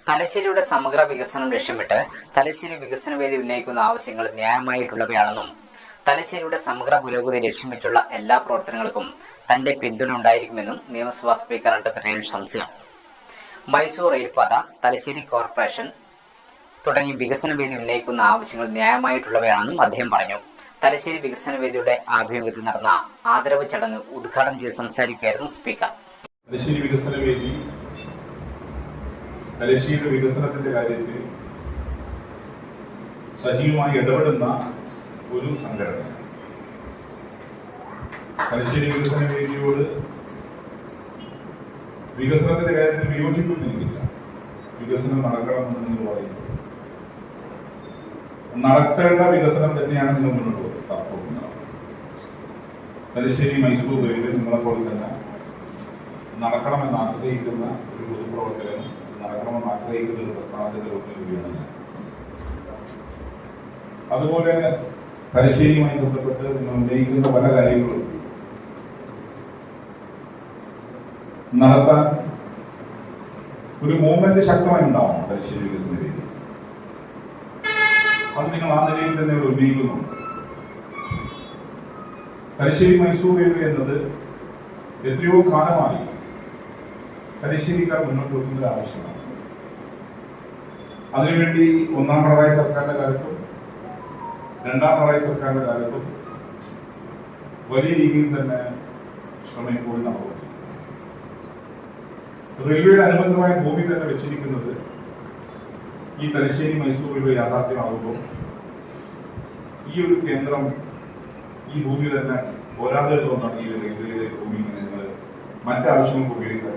തലശ്ശേരിയുടെ സമഗ്ര വികസനം ലക്ഷ്യമിട്ട് തലശ്ശേരി വികസന വേദി ഉന്നയിക്കുന്ന ആവശ്യങ്ങൾ ന്യായമായിട്ടുള്ളവയാണെന്നും തലശ്ശേരിയുടെ സമഗ്ര പുരോഗതി ലക്ഷ്യം വെച്ചുള്ള എല്ലാ പ്രവർത്തനങ്ങൾക്കും തന്റെ പിന്തുണ ഉണ്ടായിരിക്കുമെന്നും നിയമസഭാ സ്പീക്കർ അഡ്വക്കേറ്റ് രമേശ് ശംസിയാണ്. മൈസൂർ റെയിൽപാത, തലശ്ശേരി കോർപ്പറേഷൻ തുടങ്ങി വികസന വേദി ഉന്നയിക്കുന്ന ആവശ്യങ്ങൾ ന്യായമായിട്ടുള്ളവയാണെന്നും അദ്ദേഹം പറഞ്ഞു. തലശ്ശേരി വികസന വേദിയുടെ ആഭിമുഖ്യത്തിൽ നടന്ന ആദരവ് ചടങ്ങ് ഉദ്ഘാടനം ചെയ്ത് സംസാരിക്കുകയായിരുന്നു സ്പീക്കർ. തലശ്ശേരി വികസന വേദി തലശ്ശേരിയുടെ വികസനത്തിന്റെ കാര്യത്തിൽ സജീവമായി ഇടപെടുന്ന ഒരു സംഘടന. തലശ്ശേരി വികസന വേദിയോട് വികസനത്തിന്റെ കാര്യത്തിൽ വിയോജിപ്പൊന്നുമില്ല. വികസനം നടക്കണമെന്ന് പറയുന്നത് നടത്തേണ്ട വികസനം തന്നെയാണ് നിങ്ങൾ മുന്നോട്ട് പോകുന്നത്. തലശ്ശേരി മൈസൂർ റെയിൽവേ നിങ്ങളെപ്പോലെ തന്നെ നടക്കണമെന്ന് ആഗ്രഹിക്കുന്ന ഒരു പൊതുപ്രവർത്തകനും നടക്കണമെന്ന് ആഗ്രഹിക്കുന്ന ഒരു പ്രസ്ഥാനത്തിന്റെ ഒന്നിക്കുകയാണ്. അതുപോലെ തലശ്ശേരിയുമായി ബന്ധപ്പെട്ട് നിങ്ങൾ ഉന്നയിക്കുന്ന പല കാര്യങ്ങളും നടത്താൻ ഒരു മൂവ്മെന്റ് ശക്തമായി ഉണ്ടാവണം. തലശ്ശേരി വികസന വേദി അത് നിങ്ങൾ ആ നിലയിൽ തന്നെ ഉന്നയിക്കുന്നുണ്ട്. തലശ്ശേരി മൈസൂർ റെയിൽവേ എന്നത് എത്രയോ കാലമായി തലശ്ശേരിക്കാർ മുന്നോട്ട് വെക്കുന്ന ഒരു ആവശ്യമാണ്. അതിനുവേണ്ടി ഒന്നാം പിണറായി സർക്കാരിന്റെ കാലത്തും രണ്ടാം പിണറായി സർക്കാരിന്റെ കാലത്തും വലിയ രീതിയിൽ തന്നെ ശ്രമം ഇപ്പോൾ നടന്നു. റെയിൽവേയുടെ അനുബന്ധമായ ഭൂമി തന്നെ വെച്ചിരിക്കുന്നത് ഈ തലശ്ശേരി മൈസൂർ റെയിൽവേ യാഥാർത്ഥ്യമാകുമ്പോൾ ഈ ഒരു കേന്ദ്രം ഈ ഭൂമി തന്നെ പോരാതെ തോന്നാണ്. ഈ റെയിൽവേയുടെ ഭൂമി നിങ്ങൾ മറ്റാവശ്യങ്ങൾക്ക് ഉപയോഗിക്കാൻ.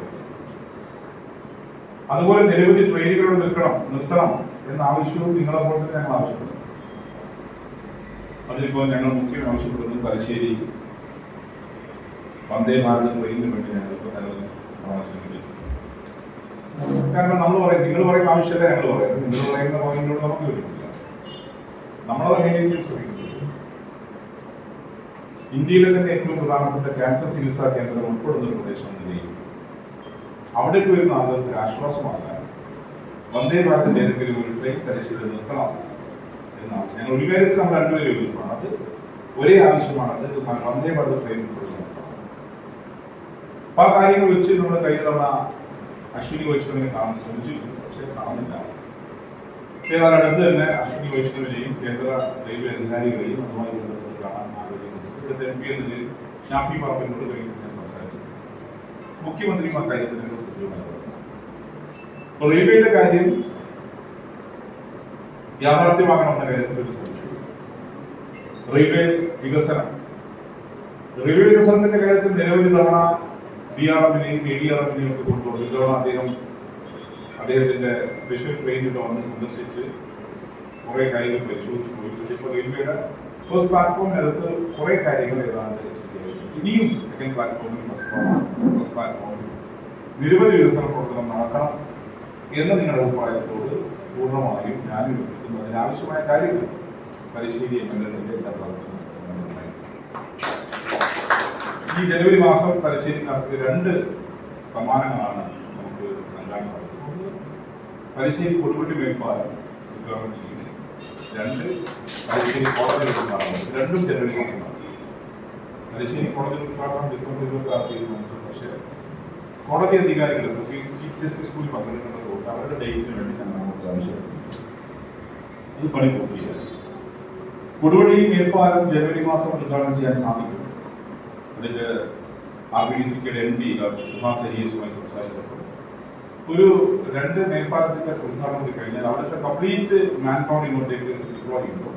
അതുപോലെ നിരവധി ട്രെയിനുകൾ നിർത്തണം എന്ന ആവശ്യവും നിങ്ങളെപ്പോലെ തന്നെ ഞങ്ങൾ ആവശ്യപ്പെടുന്നു. അതിലിപ്പോൾ ഞങ്ങൾ മുഖ്യം ആവശ്യപ്പെടുന്നത് തലശ്ശേരി വന്ദേ ഭാരത് ട്രെയിനിന് വേണ്ടി ഞങ്ങളിപ്പോൾ നിലവിൽ ശ്രമിച്ചിട്ടുണ്ട്. കാരണം നമ്മൾ പറയും, നിങ്ങൾ പറയുന്ന ആവശ്യമല്ല ഞങ്ങൾ പറയുന്നത്. നിങ്ങൾ പറയുന്ന പോയിന്റിനോട് നമുക്ക് യോജിപ്പില്ല. നമ്മളത് എങ്ങനെയെങ്കിലും ശ്രമിക്കുന്നത് ഇന്ത്യയിലെ തന്നെ ഏറ്റവും പ്രധാനപ്പെട്ട ക്യാൻസർ ചികിത്സാ കേന്ദ്രം ഉൾപ്പെടുന്ന ഒരു പ്രദേശം നിലയിൽ അവിടേക്ക് വരുന്ന ആളുകൾക്ക് ആശ്വാസമാകാൻ വന്ദേ ഭാരതിന്റെ ഏതെങ്കിലും ഒരു ട്രെയിൻ തലശ്ശേരി നിർത്തണം എന്നാണ് ഞങ്ങൾ ഒരു കാര്യത്തിൽ നമ്മൾ രണ്ടുപേരും യോജിപ്പാണ്. അത് ഒരേ ആവശ്യമാണ്. അത് വന്ദേ ഭാരത് ട്രെയിൻ ഉൾപ്പെടുന്ന അപ്പൊ ആ കാര്യങ്ങൾ വെച്ച് നമ്മൾ കഴിഞ്ഞ തവണ അശ്വിനി വൈഷ്ണവിനെ കാണാൻ ശ്രമിച്ചിരുന്നു. പക്ഷേ കാണുന്നില്ല. ഏതാണ്ട് അടുത്ത് തന്നെ അശ്വിനി വൈഷ്ണവിനെയും കേന്ദ്ര റെയിൽവേ അധികാരികളെയും അതുമായി ബന്ധപ്പെട്ട് കാണാൻ ആഗ്രഹിക്കുന്നു. ഇവിടുത്തെ MP എന്ന നിലയിൽ ഷാഫി പറമ്പിനോട് കഴിഞ്ഞ് ഞാൻ സംസാരിച്ചു. മുഖ്യമന്ത്രിയും ആ കാര്യത്തിന് സജീവമായി പറഞ്ഞു. റെയിൽവേയുടെ കാര്യം യാഥാർത്ഥ്യമാക്കണമെന്ന കാര്യത്തിൽ ഒരു സംശയം. റെയിൽവേ വികസനത്തിന്റെ കാര്യത്തിൽ നിരവധി തവണ DRM-നെയും ADRM-നെയും ഒക്കെ കൊണ്ടുപോകും. ഇതോടെ അദ്ദേഹത്തിന്റെ സ്പെഷ്യൽ ട്രെയിനിൽ വന്ന് സന്ദർശിച്ച് കുറെ കാര്യങ്ങൾ പരിശോധിച്ച് പോയിട്ട് ഇപ്പോൾ റെയിൽവേയുടെ ഫസ്റ്റ് പ്ലാറ്റ്ഫോമിനകത്ത് കുറെ കാര്യങ്ങൾ ഏതാണ്ട് ഇനിയും സെക്കൻഡ് പ്ലാറ്റ്ഫോമിൽ ഫസ്റ്റ് പ്ലാറ്റ്ഫോമിൽ നിരവധി വികസന പ്രവർത്തനം നടക്കണം എന്ന നിങ്ങളുടെ അഭിപ്രായത്തോട് പൂർണ്ണമായും ഞാനും യോജിക്കുന്നു. അതിനാവശ്യമായ കാര്യങ്ങൾ തലശ്ശേരി MLA എല്ലാ പ്രവർത്തനവും ഈ ജനുവരി മാസം തലശ്ശേരിക്കാർക്ക് 2 സമ്മാനങ്ങളാണ് നമുക്ക് നൽകാൻ സാധിക്കുന്നത്. തലശ്ശേരി കൊടുമുടി മേൽപ്പാലം ഉദ്ഘാടനം ചെയ്യും. 2 തലശ്ശേരി കോടതി ഉദ്ഘാടനം. 2ഉം ജനുവരി മാസമാണ്. തലശ്ശേരി കോടതി ഉദ്ഘാടനം ഡിസംബർ 26 തീരുമാനിച്ചു. പക്ഷേ കോടതി അധികാരികൾക്ക് ചീഫ് ജസ്റ്റിസ് സ്കൂളിൽ പങ്കെടുക്കുന്നതുകൊണ്ട് അവരുടെ ഡേറ്റിന് വേണ്ടി ഞങ്ങൾ നമുക്ക് ആവശ്യപ്പെട്ടു. ഇത് പണി പൂർത്തിയായി. കൊടുവള്ളി മേൽപ്പാലം ജനുവരി മാസം ഉദ്ഘാടനം ചെയ്യാൻ സാധിക്കും. അതിന്റെ RBDCയുടെ MD സുഹാസ് ഹരിയേസുമായി സംസാരിച്ചപ്പോൾ ഒരു 2 മേൽപ്പാലത്തിന്റെ ഉദ്ഘാടനം കൂടി കഴിഞ്ഞാൽ അവിടുത്തെ കംപ്ലീറ്റ് മാൻ പവർ ഇങ്ങോട്ടേക്ക് ഡിപ്ലോയ് ചെയ്യുമ്പോൾ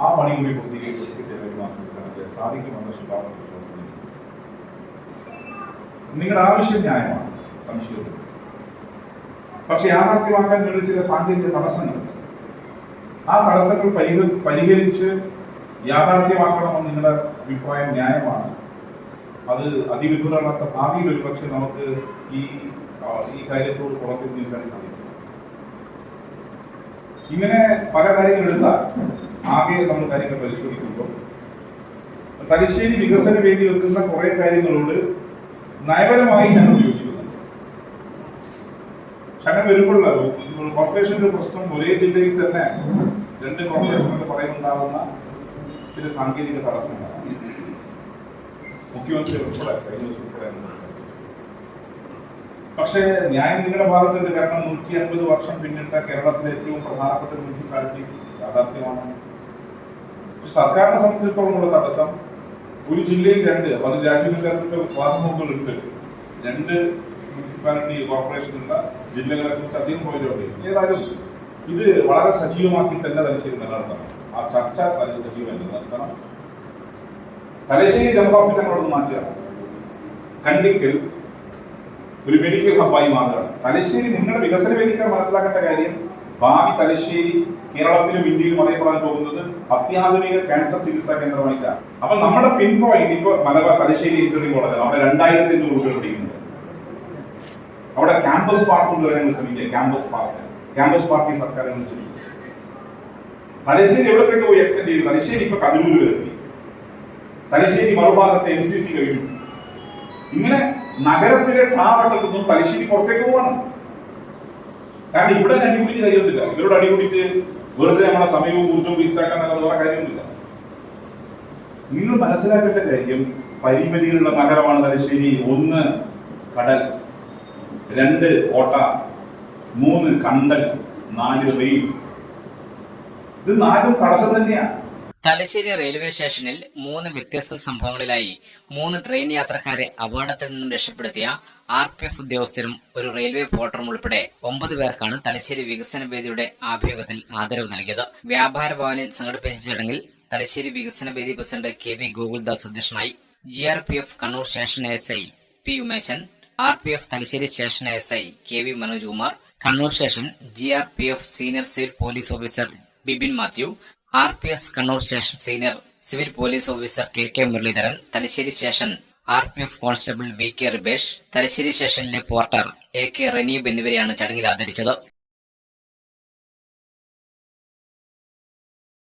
ആ പണി കൂടി പൂർത്തീകരിച്ച് ജനുവരി മാസം ഉദ്ഘാടനം ചെയ്യാൻ സാധിക്കുമെന്ന ശുഭാപ്തി വിശ്വാസം. നിങ്ങളുടെ ആവശ്യം ന്യായമാണ്, സംശയമില്ല. പക്ഷെ യാഥാർത്ഥ്യമാക്കാൻ വേണ്ടി ചില സാങ്കേതിക തടസ്സങ്ങളുണ്ട്. ആ തടസ്സങ്ങൾ പരിഹരിച്ച് യാഥാർത്ഥ്യമാക്കണമെന്ന് നിങ്ങളുടെ അഭിപ്രായം ന്യായമാണ്. അത് അതിവിദൂരമല്ലാത്ത ഭാവിയിൽ ഒരു പക്ഷെ നമുക്ക് ഈ കാര്യത്തോട് പുറത്തു നിൽക്കാൻ സാധിക്കും. ഇങ്ങനെ പല കാര്യങ്ങൾ എടുത്താൽ ആകെ നമ്മൾ കാര്യങ്ങൾ പരിശോധിക്കുമ്പോൾ തലശ്ശേരി വികസന വേദി വെക്കുന്ന കുറെ കാര്യങ്ങളോട് നയപരമായി ഞങ്ങൾ യോജിക്കുന്നുണ്ട്. പക്ഷെ അങ്ങനെ വരുമ്പോഴുള്ള കോർപ്പറേഷന്റെ പ്രശ്നം ഒരേ ജില്ലയിൽ തന്നെ രണ്ട് കോർപ്പറേഷൻ എന്ന് പറയുന്നുണ്ടാകുന്ന ചില സാങ്കേതിക തടസ്സങ്ങളാണ്. മുഖ്യമന്ത്രി ഉൾപ്പെടെ കഴിഞ്ഞ ദിവസം ഉൾപ്പെടെ പക്ഷേ ന്യായം നിങ്ങളുടെ ഭാഗത്തുണ്ട്. കാരണം 150 വർഷം പിന്നിട്ട കേരളത്തിലെ ഏറ്റവും പ്രധാനപ്പെട്ട മുനിസിപ്പാലിറ്റി യാഥാർത്ഥ്യമാണ്. സർക്കാരിനെ സംബന്ധിച്ചിടത്തോളമുള്ള തടസ്സം ഒരു ജില്ലയിൽ രണ്ട്, അത് രാജ്യവികാസത്തിന്റെ വാദമുകളുണ്ട്. രണ്ട് മുനിസിപ്പാലിറ്റി കോർപ്പറേഷനുള്ള ജില്ലകളെ കുറിച്ച് അധികം പോയിട്ടുണ്ട്. ഏതായാലും ഇത് വളരെ സജീവമാക്കി തന്നെ തലശ്ശേരി നിലനിർത്തണം. ആ ചർച്ച വളരെ സജീവമായി നിലനിർത്തണം. തലശ്ശേരി ഡെമോഗ്രാഫി ഞങ്ങളോട് മാറ്റുകയാണ്. കണ്ടിക്കൽ ഒരു മെഡിക്കൽ ഹബ്ബായി മാറുകയാണ്. തലശ്ശേരി നിങ്ങളുടെ വികസന വേദിക്കാൻ മനസ്സിലാക്കേണ്ട കാര്യം, ഭാവി തലശ്ശേരി കേരളത്തിലും ഇന്ത്യയിലും അറിയപ്പെടാൻ പോകുന്നത് അത്യാധുനിക ക്യാൻസർ ചികിത്സാ കേന്ദ്രമായിട്ടാണ്. അപ്പൊ നമ്മുടെ പിൻ പോയിന്റ് ഇപ്പൊ മലബാർ തലശ്ശേരി എഞ്ചിനീയറിംഗ് കോളേജ്, അവിടെ 2500 കുട്ടികൾ പഠിക്കുന്നുണ്ട്. അവിടെ ക്യാമ്പസ് പാർക്ക് കൊണ്ടുവരാൻ ശ്രമിക്കുക. ക്യാമ്പസ് പാർക്ക് സർക്കാർ തലശ്ശേരി എവിടത്തേക്ക് പോയി എക്സ്റ്റെൻഡ് ചെയ്തു. തലശ്ശേരി ഇപ്പൊ കതിരൂര് വരെത്തി. തലശ്ശേരി മറുഭാഗത്തെ MCC കഴിഞ്ഞു. ഇങ്ങനെ നഗരത്തിലെ ടാവട്ടത്തിൽ നിന്നും തലശ്ശേരി പുറത്തേക്ക് പോവാണ്. കാരണം ഇവിടെ അടികൂടിയിട്ട് കാര്യമൊന്നുമില്ല. ഇവരോട് അടികൂടിയിട്ട് വെറുതെ നമ്മളെ സമയവും ഊർജ്ജവും വീസ്താക്കാൻ വേറെ കാര്യമൊന്നുമില്ല. നിങ്ങൾ മനസ്സിലാക്കേണ്ട കാര്യം, പരിമിതികളുള്ള നഗരമാണ് തലശ്ശേരി. 1 കടൽ, 2 കോട്ട, 3 കണ്ടൽ, 4 റെയിൽ. ഇത് 4 തടസ്സം തന്നെയാണ്. തലശ്ശേരി റെയിൽവേ സ്റ്റേഷനിൽ 3 വ്യത്യസ്ത സംഭവങ്ങളിലായി 3 ട്രെയിൻ യാത്രക്കാരെ അപകടത്തിൽ നിന്നും രക്ഷപ്പെടുത്തിയ RPF ഉദ്യോഗസ്ഥരും ഒരു റെയിൽവേ പോർട്ടറും ഉൾപ്പെടെ 9 പേർക്കാണ് തലശ്ശേരി വികസന വേദിയുടെ ആഭിമുഖ്യത്തിൽ ആദരവ് നൽകിയത്. വ്യാപാര ഭവനിൽ സംഘടിപ്പിച്ച ചടങ്ങിൽ തലശ്ശേരി വികസന വേദി പ്രസിഡന്റ് KV ഗോകുൽദാസ് അധ്യക്ഷനായി. GRPF Kannur station SI P Umeshan, RPF Thalassery station SI KV Manoj Kumar, Kannur station GRPF senior civil police officer Bibin Mathew, RPS Kannur station senior civil police officer KK Muraleedharan, Thalassery station RPF constable VK Ribesh, Thalassery സ്റ്റേഷനിലെ പോർട്ടർ AK റനീബ് എന്നിവരെയാണ് ചടങ്ങിൽ ആദരിച്ചത്.